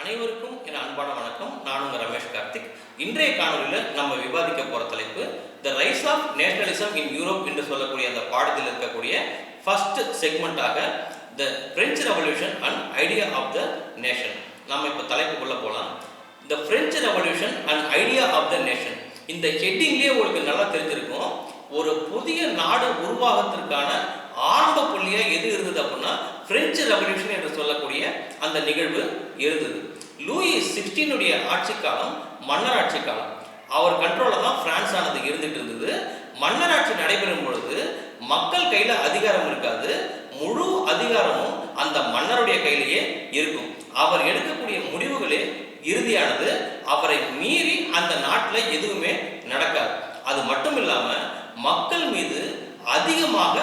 அனைவருக்கும் என் அன்பான வணக்கம். நான் உங்கள் ரமேஷ் கார்த்திக். இன்றைய காணொலியில் நம்ம விவாதிக்க போகிற தலைப்பு the rise of nationalism in Europe என்று சொல்லக்கூடிய அந்த பாடத்தில் இருக்கக்கூடிய ஃபர்ஸ்ட் செக்மெண்ட்டாக the French revolution and idea of the nation. நம்ம இப்போ தலைப்புக்குள்ளே போகலாம். The French revolution and idea of the nation. இந்த ஹெட்டிங்லேயே உங்களுக்கு நல்லா தெரிஞ்சிருக்கும். ஒரு புதிய நாடு உருவாகத்திற்கான ஆரம்ப புள்ளியா எது இருந்தது அப்படின்னா பிரெஞ்சு ரெவல்யூஷன் என்று சொல்லக்கூடிய அந்த நிகழ்வு இருந்தது. லூயிஸ் 16 ஆட்சி காலம் மன்னராட்சி காலம். அவர் கண்ட்ரோல தான் பிரான்ஸ் ஆனது இருந்துட்டு இருந்தது. மன்னராட்சி நடைபெறும் பொழுது மக்கள் கையில அதிகாரம் இருக்காது, முழு அதிகாரமும் அந்த மன்னருடைய கையிலேயே இருக்கும். அவர் எடுக்கக்கூடிய முடிவுகளே இறுதியானது. அவரை மீறி அந்த நாட்டில் எதுவுமே நடக்காது. அது மட்டும் இல்லாம மக்கள் மீது அதிகமாக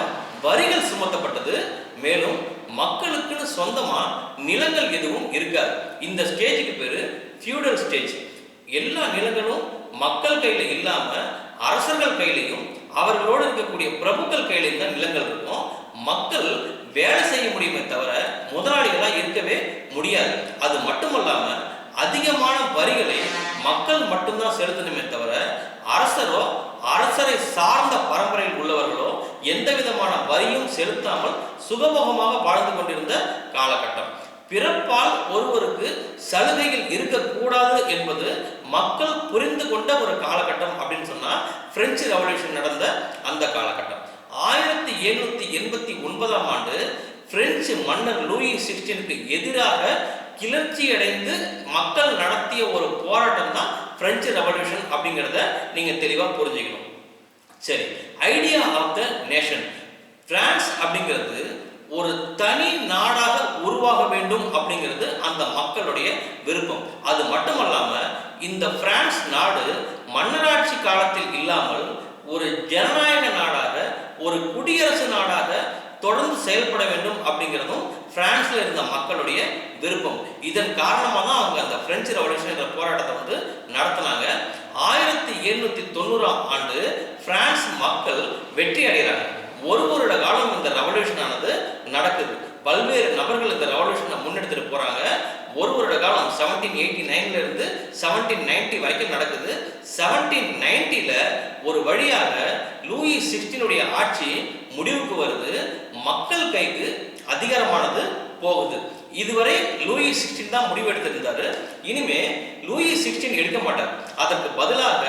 வரிகள் சுமத்தப்பட்டது. மேலும் மக்களுக்குன்னு சொந்தமா நிலங்கள் எதுவும் இருக்காது. இந்த ஸ்டேஜுக்கு பேரு ஃபியூடல் ஸ்டேஜ். எல்லா நிலங்களும் மக்கள் கையில இல்லாம அரசர்கள் கையிலையும் அவர்களோடு இருக்கக்கூடிய பிரபுக்கள் கையிலையும் தான் நிலங்கள் இருக்கும். மக்கள் வேலை செய்ய முடியுமே தவிர முதலாளிகளா இருக்கவே முடியாது. அது மட்டுமல்லாம அதிகமான வரிகளை மக்கள் மட்டும்தான் செலுத்தணுமே தவிர அரசரோ அரசரை சார்ந்த பரம்பரையில் உள்ளவர்களோ எந்த விதமான வரியும் செலுத்தாமல் சுகபோகமாக வாழ்ந்து கொண்டிருந்த காலகட்டம். பிறப்பால் ஒருவருக்கு சலுகைகள் இருக்கக்கூடாது என்பது மக்கள் புரிந்து கொண்ட ஒரு காலகட்டம் அப்படின்னு சொன்னா பிரெஞ்சு ரெவல்யூஷன் நடந்த அந்த காலகட்டம். 1789 ஆண்டு பிரெஞ்சு மன்னர் லூயிஸ் 16 எதிராக கிளர்ச்சி அடைந்து மக்கள் நடத்திய ஒரு போராட்டம் தான் பிரெஞ்சு ரெவல்யூஷன் அப்படிங்கிறத நீங்க தெளிவா புரிஞ்சுக்கணும். சரி, idea of the nation. France அப்படிங்கிறது ஒரு தனி நாடாக உருவாக வேண்டும் அப்படிங்கிறது அந்த மக்களுடைய விருப்பம். அது மட்டுமல்லாம இந்த பிரான்ஸ் நாடு மன்னராட்சி காலத்தில் இல்லாமல் ஒரு ஜனநாயக நாடாக, ஒரு குடியரசு நாடாக தொடர்ந்து செயல்பட வேண்டும் அப்படிங்கிறதும் பிரான்ஸ்ல இருந்த மக்களுடைய விருப்பம். இதன் காரணமாக தான் அவங்க அந்த பிரெஞ்சு ரெவல்யூஷன் என்ற போராட்டத்தை நடத்தினாங்க. 1790 ஆண்டு பிரான்ஸ் மக்கள் வெற்றி அடைகிறாங்க. ஒரு வருட காலம் இந்த ரெவல்யூஷன் ஆனது நடக்குது. பல்வேறு நபர்கள் இந்த ரெவல்யூஷனை முன்னெடுத்துட்டு போறாங்க. ஒரு வருட காலம் 1789 இருந்து 1790 வரைக்கும் நடக்குது. 1790 ஒரு வழியாக லூயிஸ் 16 ஆட்சி முடிவுக்கு வருது. மக்கள் கைக்கு அதிகாரமானது போகுது. இதுவரை லூயிஸ் 16 தான் முடிவு எடுத்திருந்தாரு. இனிமே லூயிஸ் 16 எடுக்க மாட்டார். அதற்கு பதிலாக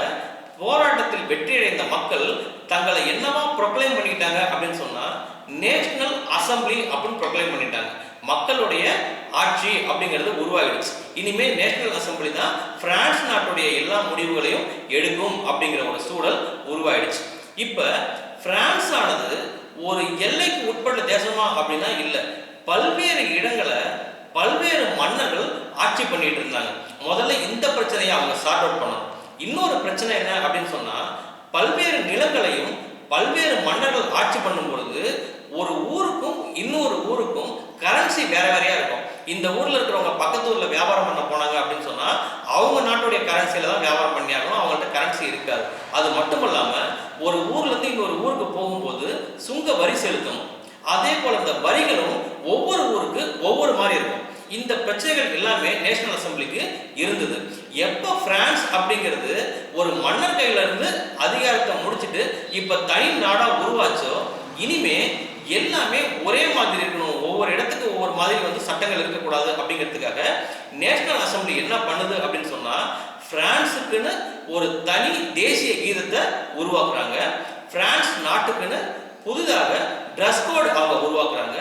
போராட்டத்தில் வெற்றியடைந்த மக்கள் தங்களை என்னவா ப்ரொக்ளைம் பண்ணிட்டாங்க அப்படின்னு சொன்னா நேஷனல் அசம்பிளி அப்படின்னு ப்ரொக்ளைம் பண்ணிட்டாங்க. மக்களுடைய ஆட்சி அப்படிங்கிறது உருவாகிடுச்சு. இனிமே நேஷனல் அசம்பிளி தான் பிரான்ஸ் நாட்டுடைய எல்லா முடிவுகளையும் எடுக்கும் அப்படிங்கிற ஒரு சூழல் உருவாயிடுச்சு. இப்ப பிரான்ஸ் ஆனது ஒரு எல்லைக்கு உட்பட்ட தேசமா அப்படின்னா இல்லை. பல்வேறு இடங்களை பல்வேறு மன்னர்கள் ஆட்சி பண்ணிட்டு இருந்தாங்க. முதல்ல இந்த பிரச்சனையை அவங்க சார்ட் அவுட் பண்ணணும். இன்னொரு பிரச்சனை என்ன அப்படின்னு சொன்னா பல்வேறு நிலங்களையும் பல்வேறு மன்னர்கள் ஆட்சி பண்ணும் பொழுது ஒரு ஊருக்கும் இன்னொரு ஊருக்கும் கரன்சி வேற வேறையா இருக்கும். இந்த ஊர்ல இருக்கிறவங்க பக்கத்து ஊர்ல வியாபாரம் பண்ண போனாங்க அப்படின்னு சொன்னா அவங்க நாட்டுடைய கரன்சியில தான் வியாபாரம் பண்ணியாகணும். அவங்கள்ட்ட கரன்சி இருக்காது. அது மட்டும் இல்லாம ஒரு ஊர்ல இருந்து இன்னொரு ஊருக்கு போகும்போது சுங்க வரி செலுத்தணும். அதே போல இந்த வரிகளும் ஒவ்வொரு ஊருக்கு ஒவ்வொரு மாதிரி இருக்கும். இந்த பிரச்சனைகள் எல்லாமே நேஷனல் அசம்பிளிக்கு இருந்தது. எப்ப பிரான்ஸ் அப்படிங்கிறது ஒரு மன்னர் கையில இருந்து அதிகாரத்தை முடிச்சுட்டு இப்ப தனி நாடா உருவாச்சோ இனிமே எல்லாமே ஒரே மாதிரி இருக்கணும், ஒவ்வொரு இடத்துக்கு ஒவ்வொரு மாதிரி சட்டங்கள் இருக்கக்கூடாது அப்படிங்கிறதுக்காக நேஷனல் அசம்பிளி என்ன பண்ணுது அப்படின்னு சொன்னா பிரான்ஸுக்குன்னு ஒரு தனி தேசிய கீதத்தை உருவாக்குறாங்க. பிரான்ஸ் நாட்டுக்குன்னு புதிதாக டிரஸ் கோட் அவங்க உருவாக்குறாங்க.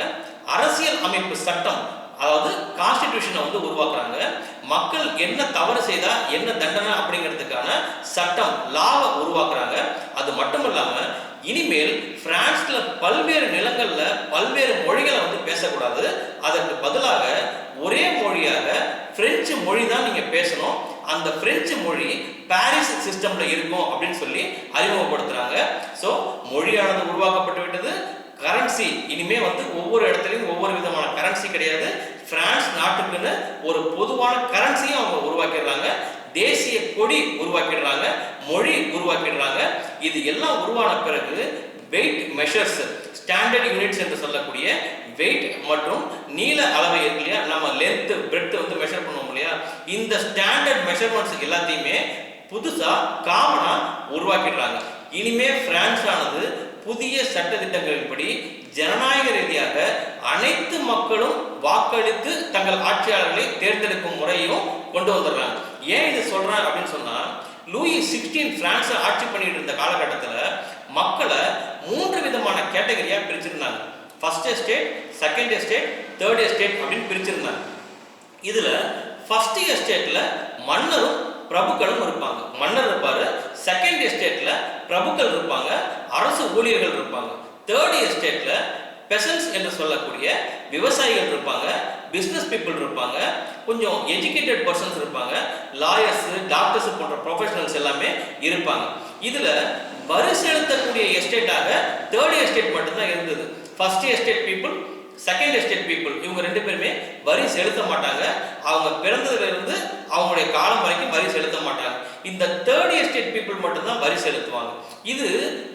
அரசியல் அமைப்பு சட்டம், அதாவது கான்ஸ்டிடியூஷனை உருவாக்குறாங்க. மக்கள் என்ன தவறு செய்தா என்ன தண்டனை அப்படிங்கிறதுக்கான சட்டம் லாவை உருவாக்குறாங்க. அது மட்டும் இல்லாம இனிமேல் பிரான்ஸ்ல பல்வேறு நிலங்கள்ல பல்வேறு மொழிகளை பேசக்கூடாது. அதற்கு பதிலாக ஒரே மொழியாக பிரெஞ்சு மொழி தான் நீங்க பேசணும். அந்த பிரெஞ்சு மொழி பாரிஸ் சிஸ்டம்ல இருக்கும் அப்படின்னு சொல்லி அறிமுகப்படுத்துறாங்க. ஸோ மொழியானது உருவாக்கப்பட்டு விட்டது. கரன்சி இனிமே ஒவ்வொரு இடத்துலையும் ஒவ்வொரு விதமான கரன்சி கிடையாது. பிரான்ஸ் நாட்டுக்குன்னு ஒரு பொதுவான கரன்சியும் அவங்க உருவாக்கிடுறாங்க. தேசிய கொடி உருவாக்கிடுறாங்க, மொழி உருவாக்கிடுறாங்க. இது எல்லாம் உருவான பிறகு வெயிட் மெஷர்ஸ், ஸ்டாண்டர்ட் யூனிட்ஸ் என்று சொல்லக்கூடிய வெயிட் மற்றும் நீள அளவை இருக்கு இல்லையா, நம்ம லென்த் பிரெட் வந்து மெஷர் பண்ணுவோம் இல்லையா, இந்த ஸ்டாண்டர்ட் மெஷர்மெண்ட்ஸ் எல்லாத்தையுமே புதுசா காமனா உருவாக்கிடுறாங்க. இனிமே பிரான்ஸ் ஆனது புதிய சட்ட திட்டங்களின்படி ஜனநாயக ரீதியாக அனைத்து மக்களும் வாக்களித்து தங்கள் ஆட்சியாளர்களை தேர்ந்தெடுக்கும் முறையும் கொண்டு வந்துடுறாங்க. ஏன் இது சொல்றேன் அப்படின்னு சொன்னா, லூயி 16 பிரான்ஸ் ஆட்சி பண்ணிட்டு இருந்த காலகட்டத்தில் மக்களை 3 விதமான கேட்டகரியா பிரிச்சிருந்தாங்க. First estate, second estate, third estate அப்படின்னு பிரிச்சிருந்தாங்க. இதுல ஃபர்ஸ்ட் எஸ்டேட்ல மன்னரும் பிரபுக்களும் இருப்பாங்க, மன்னர் இருப்பாரு. செகண்ட் எஸ்டேட்ல பிரபுக்கள் இருப்பாங்க, அரசு ஊழியர்கள் இருப்பாங்க. தேர்ட் எஸ்டேட்ல பெசன்ஸ் என்று சொல்லக்கூடிய விவசாயிகள் இருப்பாங்க, பிசினஸ் பீப்புள் இருப்பாங்க, கொஞ்சம் எஜுகேட்டட் பர்சன்ஸ் இருப்பாங்க, லாயர்ஸ், டாக்டர்ஸ் போன்ற ப்ரொஃபஷனல்ஸ் எல்லாமே இருப்பாங்க. இதுல வரி செலுத்தக்கூடிய எஸ்டேட்டாக தேர்ட் எஸ்டேட் மட்டும்தான் இருந்தது. First estate people, second estate people இவங்க 2 பேருமே வரி செலுத்த மாட்டாங்க. அவங்க பிறந்ததுல இருந்து அவங்களுடைய காலம் வரைக்கும் வரி செலுத்த மாட்டாங்க. இந்த தேர்ட் எஸ்டேட் பீப்புள் மட்டும்தான் வரி செலுத்துவாங்க. இது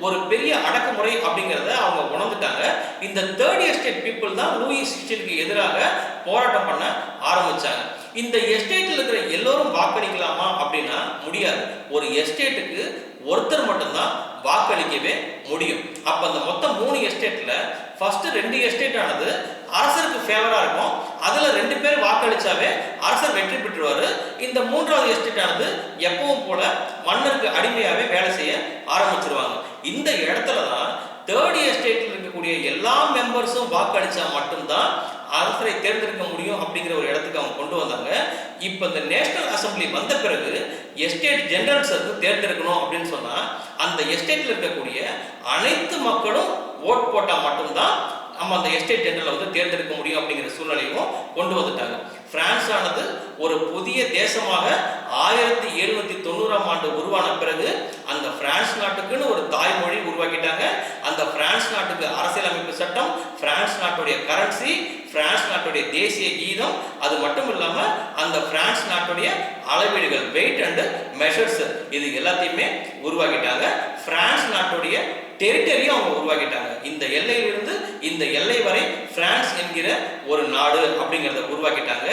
ஒரு பெரிய அடக்குமுறை அப்படிங்கிறத அவங்க உணர்ந்துட்டாங்க. இந்த தேர்ட் எஸ்டேட் பீப்புள் தான் லூயி 16க்கு எதிராக போராட்டம் பண்ண ஆரம்பிச்சாங்க. இந்த எஸ்டேட்ல இருக்கிற எல்லோரும் வாக்களிக்கலாமா அப்படின்னா முடியாது. ஒரு எஸ்டேட்டுக்கு ஒருத்தர் மட்டும்தான் வாக்களிக்கவே முடியும். அப்ப அந்த மொத்தம் 3 எஸ்டேட்ல ஃபர்ஸ்ட் 2 எஸ்டேட் ஆனது அரசருக்கு ஃபேவரா இருக்கும். அதுல 2 பேர் வாக்களிச்சாவே அரசர் வெற்றி பெற்றுவாரு. இந்த 3வது எஸ்டேட் ஆனது எப்பவும் போல மன்னருக்கு அடிமையாவே வேலை செய்ய ஆரம்பிச்சிருவாங்க. இந்த இடத்துல தான் தேர்ட் எஸ்டேட்ல இருக்கக்கூடிய எல்லா மெம்பர்ஸும் வாக்களிச்சா மட்டும்தான் அரசரை தேர்ந்தெடுக்க முடியும் அப்படிங்கிற ஒரு இடத்துக்கு அவங்க கொண்டு வந்தாங்க. இப்ப இந்த நேஷனல் அசம்பிளி வந்த பிறகு எஸ்டேட் ஜெனரல்ஸ் தேர்ந்தெடுக்கணும் அப்படின்னு சொன்னா அந்த எஸ்டேட்ல இருக்கக்கூடிய அனைத்து மக்களும் ஓட் போட்டா மட்டும்தான் நம்ம அந்த எஸ்டேட் ஜெனரலை வந்து தேர்ந்தெடுக்க முடியும் அப்படிங்கிற சூழ்நிலையும் கொண்டு வந்துட்டாங்க. பிரான்ஸ் ஆனது ஒரு புதிய தேசமாக 1790ஆம் ஆண்டு உருவான பிறகு அந்த பிரான்ஸ் நாட்டுக்குன்னு ஒரு தாய்மொழி உருவாக்கிட்டாங்க. அந்த பிரான்ஸ் நாட்டுக்கு அரசியலமைப்பு சட்டம், பிரான்ஸ் நாட்டுடைய கரன்சி, பிரான்ஸ் நாட்டுடைய தேசிய கீதம், அது மட்டும் இல்லாம அந்த பிரான்ஸ் நாட்டுடைய அளவீடுகள், வெயிட் அண்ட் மெஷர்ஸ், இது எல்லாத்தையுமே உருவாக்கிட்டாங்க. பிரான்ஸ் நாட்டுடைய டெரிட்டரியும் அவங்க உருவாக்கிட்டாங்க. இந்த எல்லையிலிருந்து இந்த எல்லை வரை பிரான்ஸ் என்கிற ஒரு நாடு அப்படிங்கிறத உருவாக்கிட்டாங்க.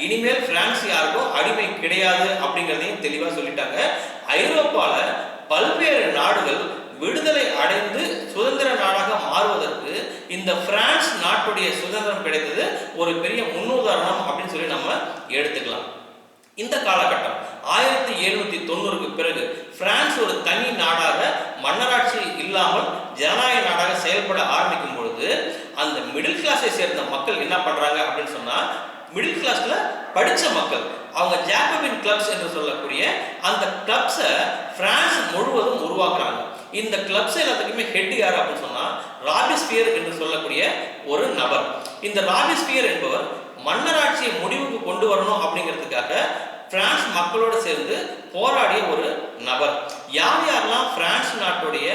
இனிமேல் பிரான்ஸ் யாருக்கும் அடிமை கிடையாது அப்படிங்கிறதையும் தெளிவா சொல்லிட்டாங்க. ஐரோப்பால பல்வேறு நாடுகள் விடுதலை அடைந்து சுதந்திர நாடாக மாறுவதற்கு இந்த பிரான்ஸ் நாட்டுடைய சுதந்திரம் கிடைத்தது ஒரு பெரிய முன்னுதாரணம் அப்படின்னு சொல்லி நம்ம எடுத்துக்கலாம். இந்த காலகட்டம் 1790க்கு பிறகு பிரான்ஸ் ஒரு தனி நாடாக மன்னராட்சி இல்லாமல் ஜனநாயக நாடாக செயல்பட ஆரம்பிக்கும் பொழுது அந்த மிடில் கிளாஸை சேர்ந்த மக்கள் என்ன பண்றாங்க அப்படின்னு சொன்னா, மிடில் கிளாஸ்ல படிச்ச மக்கள் அவங்க ஜாக்கோபின் கிளப்ஸ் என்று சொல்லக்கூடிய அந்த கிளப்ஸை பிரான்ஸ் முழுவதும் உருவாக்குறாங்க. இந்த கிளப்ஸ் எல்லாத்துக்குமே ஹெட் யார் அப்படின்னு சொன்னா ராபிஸ்பியர் என்று சொல்லக்கூடிய ஒரு நபர். இந்த ராபிஸ்பியர் என்பவர் மன்னராட்சியை முடிவுக்கு கொண்டு வரணும் அப்படிங்கிறதுக்காக பிரான்ஸ் மக்களோடு சேர்ந்து போராடிய ஒரு நபர். யார் யாரெல்லாம் பிரான்ஸ் நாட்டுடைய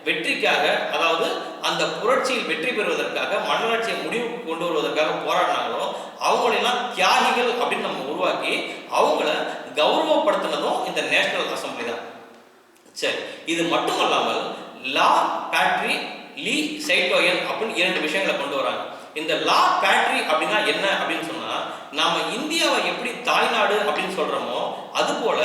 வெற்றிக்காக, அதாவது அந்த புரட்சியில் வெற்றி பெறுவதற்காக, மன்னராட்சியை முடிவுக்கு கொண்டு வருவதற்காக போராடினாங்களோ அவங்களெல்லாம் தியாகிகள் அப்படின்னு நம்ம உருவாக்கி அவங்கள கௌரவப்படுத்தினதும் இந்த நேஷனல் அசம்பிளி தான். சரி, இது மட்டும் அல்லாமல் லா பேட்ரி, லீ சைட்டோயன் அப்படின்னு 2 விஷயங்களை கொண்டு வராங்க. இந்த லா பேட்ரி அப்படின்னா என்ன அப்படின்னு சொன்னா, நாம இந்தியாவை எப்படி தாய்நாடு அப்படின்னு சொல்றோமோ அது போல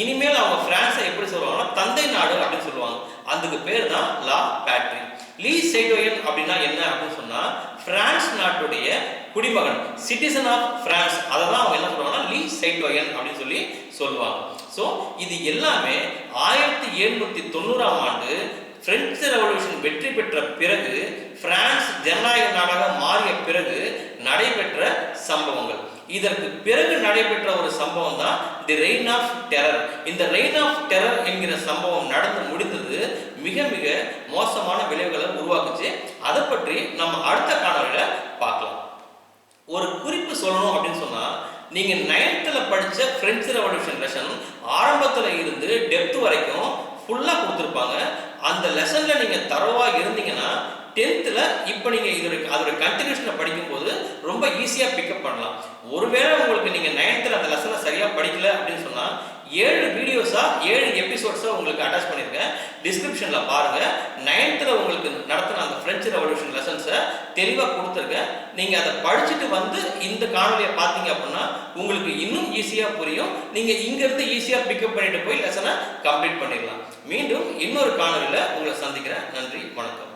இனிமேல் அவங்க பிரான்ஸை எப்படி சொல்லுவாங்கன்னா தந்தை நாடு அப்படின்னு சொல்லுவாங்க. அதுக்கு பேர் தான் லா பேட்ரி. லீ சைட்டோயன் அப்படின்னா என்ன அப்படின்னு சொன்னா, பிரான்ஸ் நாட்டுடைய குடிமகன், சிட்டிசன் ஆஃப் பிரான்ஸ், அதை தான் அவங்க என்ன சொல்லுவாங்கன்னா லீ சைட்டோயன் அப்படின்னு சொல்லி சொல்லுவாங்க. ஸோ இது எல்லாமே 1790ஆம் ஆண்டு பிரெஞ்சு ரெவல்யூஷன் வெற்றி பெற்ற பிறகு, பிரான்ஸ் ஜனநாயக நாடாக மாறிய பிறகு நடைபெற்ற சம்பவங்கள். இதற்கு பிறகு நடைபெற்ற ஒரு சம்பவம் தான் தி ரெயின் ஆஃப் டெரர். இந்த ரெயின் ஆஃப் டெரர் என்கிற சம்பவம் நடந்து முடிந்தது மிக மிக மோசமான விளைவுகளை உருவாக்குச்சு. அதை பற்றி நம்ம அடுத்த காணொளியில பார்க்கலாம். ஒரு குறிப்பு சொல்லணும் அப்படின்னு சொன்னா, நீங்க 9th படிச்ச பிரெஞ்சு ரெவல்யூஷன் லெசன் ஆரம்பத்துல இருந்து டெப்த் வரைக்கும் ஃபுல்லா கொடுத்துருப்பாங்க. அந்த லெசன்ல நீங்க தரவா இருந்தீங்கன்னா 10th இப்போ நீங்க அதோட கண்டினியூஷனை படிக்கும்போது ரொம்ப ஈஸியா பிக்கப் பண்ணலாம். ஒருவேளை உங்களுக்கு நீங்க 9th அந்த லெசனை சரியா படிக்கல அப்படின்னு சொன்னா 7 வீடியோஸா 7 எபிசோட்ஸா உங்களுக்கு அட்டாச் பண்ணியிருக்கேன். டிஸ்கிரிப்ஷன்ல பாருங்க. 9th உங்களுக்கு நடத்தின அந்த பிரெஞ்சு ரெவல்யூஷன் லெசன்ஸை தெளிவாக கொடுத்துருக்கேன். நீங்க அதை படிச்சுட்டு வந்து இந்த காணொலியை பார்த்தீங்க அப்படின்னா உங்களுக்கு இன்னும் ஈஸியா புரியும். நீங்க இங்க இருந்து ஈஸியா பிக்கப் பண்ணிட்டு போய் லெசனை கம்ப்ளீட் பண்ணிடலாம். மீண்டும் இன்னொரு காணொலியில உங்களை சந்திக்கிறேன். நன்றி, வணக்கம்.